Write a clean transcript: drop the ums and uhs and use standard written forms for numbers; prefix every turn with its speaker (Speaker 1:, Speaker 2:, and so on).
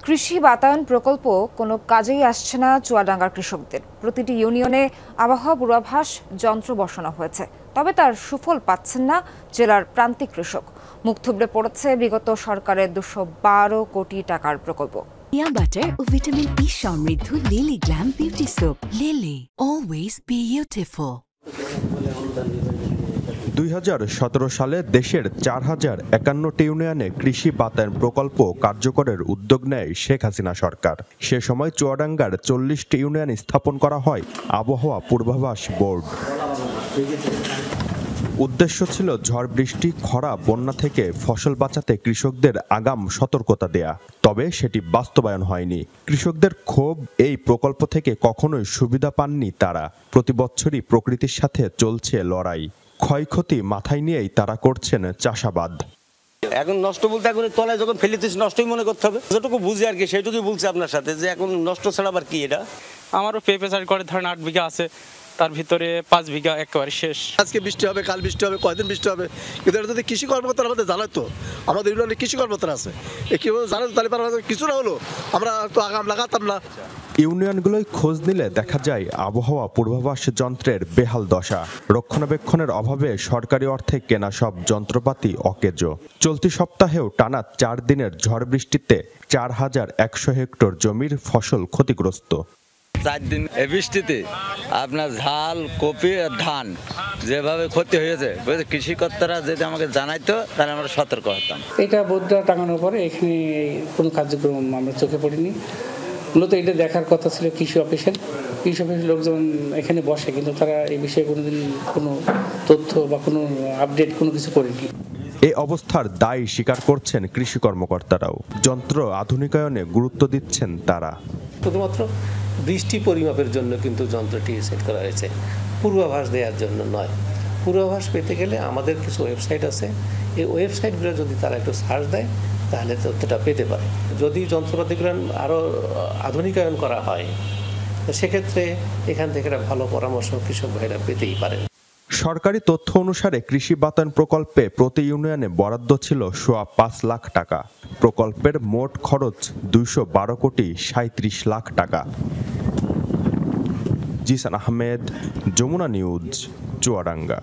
Speaker 1: কৃষি বাতায়ন প্রকল্প কোনো কাজেই আসছে না চুয়াডাঙ্গার কৃষকদের। প্রতিটি ইউনিয়নে আবহাওয়া পূর্বাভাস যন্ত্র বসানো হয়েছে, তবে তার সুফল পাচ্ছেন না জেলার প্রান্তিক কৃষক। মুখ থুবড়ে পড়েছে বিগত সরকারের 212 কোটি টাকার প্রকল্প।
Speaker 2: Shea butter ও ভিটামিন ই সমৃদ্ধ lily glam beauty soap. Lily, always beautiful.
Speaker 3: 2017 সালে দেশের 4051টি ইউনিয়নে কৃষি বাতায়ন প্রকল্প কার্যকরের উদ্যোগ নেয় শেখ হাসিনা সরকার। সে সময় চুয়াডাঙ্গার 40টি ইউনিয়ন স্থাপন করা হয় আবহাওয়া পূর্বাভাস বোর্ড। উদ্দেশ্য ছিল ঝড় বৃষ্টি, খরা, বন্যা থেকে ফসল বাঁচাতে কৃষকদের আগাম সতর্কতা দেয়া। তবে সেটি বাস্তবায়ন হয়নি। কৃষকদের ক্ষোভ, এই প্রকল্প থেকে কখনোই সুবিধা পাননি তারা। প্রতি বছরই প্রকৃতির সাথে চলছে লড়াই। ক্ষয়ক্ষতি মাথায় নিয়েই তারা করছেন চাষাবাদ।
Speaker 4: এখন নষ্ট বলতে এখন তলায় যখন ফেলিতেছি নষ্টই মনে করতে হবে। যতটুকু বুঝি আর কি সেইটুকুই বলছি আপনার সাথে, যে এখন নষ্ট ছাড়া আবার কি এটা।
Speaker 5: আমারও পেঁপে চাষ করে ধরেন 8 বিঘা আছে, তার ভিতরে 5 বিঘা একেবারে শেষ।
Speaker 6: আজকে বৃষ্টি হবে, কাল বৃষ্টি হবে, কয়দিন বৃষ্টি হবে, কিন্তু এটা যদি কৃষি কর্মকর্তা আমাদের জানাই তো, আমাদের ইউনিয়নে কৃষি কর্মকর্তা আছে, কীভাবে জানেন তাহলে কিছু না হলো আমরা তো আগাম লাগাতাম না।
Speaker 3: ইউনিয়নগুলোয় খোঁজ নিলে দেখা যায় আবহাওয়া পূর্বাভাস যন্ত্রের বেহাল দশা। রক্ষণাবেক্ষণের অভাবে সরকারি অর্থে কেনা সব যন্ত্রপাতি অকেজো। চলতি সপ্তাহেও টানা 4 দিনের ঝড় বৃষ্টিতে 4100 হেক্টর জমির ফসল ক্ষতিগ্রস্ত।
Speaker 7: 4 দিন বৃষ্টিতে আপনার ঝাল, কপি আর ধান যেভাবে ক্ষতি হয়েছে, কৃষিকর্তারা যদি আমাকে জানাইতো তাহলে আমরা সতর্ক হতাম।
Speaker 8: এটা বোর্ডটা টাঙানোর পরে এখানে কোনো কার্যক্রম আমরা চোখে পড়িনি। মূলত এটা দেখার কথা ছিল কৃষি অফিসের লোকজন এখানে বসে, কিন্তু তারা এই বিষয়ে কোনোদিন কোনো তথ্য বা কোনো আপডেট কোনো কিছু করেনি।
Speaker 3: এই অবস্থার দায় স্বীকার করছেন কৃষি কর্মকর্তারাও। যন্ত্র আধুনিকায়নে গুরুত্ব দিচ্ছেন তারা।
Speaker 9: শুধুমাত্র বৃষ্টি পরিমাপের জন্য কিন্তু যন্ত্রটি সেট করা হয়েছে, পূর্বাভাস দেওয়ার জন্য নয়। পূর্বাভাস পেতে গেলে আমাদের কিছু ওয়েবসাইট আছে, এই ওয়েবসাইটগুলো যদি তারা একটু সার্চ দেয় তাহলে তথ্যটা পেতে পারে। যদি যন্ত্রপাতিগুলো আরও আধুনিকায়ন করা হয় সেক্ষেত্রে এখান থেকে একটা ভালো পরামর্শ কৃষক ভাইরা পেতেই পারেন।
Speaker 3: সরকারি তথ্য অনুসারে কৃষি বাতায়ন প্রকল্পে প্রতি ইউনিয়নে বরাদ্দ ছিল 5 লাখ টাকা। প্রকল্পের মোট খরচ 212 কোটি 37 লাখ টাকা। জিসান আহমেদ, যমুনা নিউজ, চুয়াডাঙ্গা।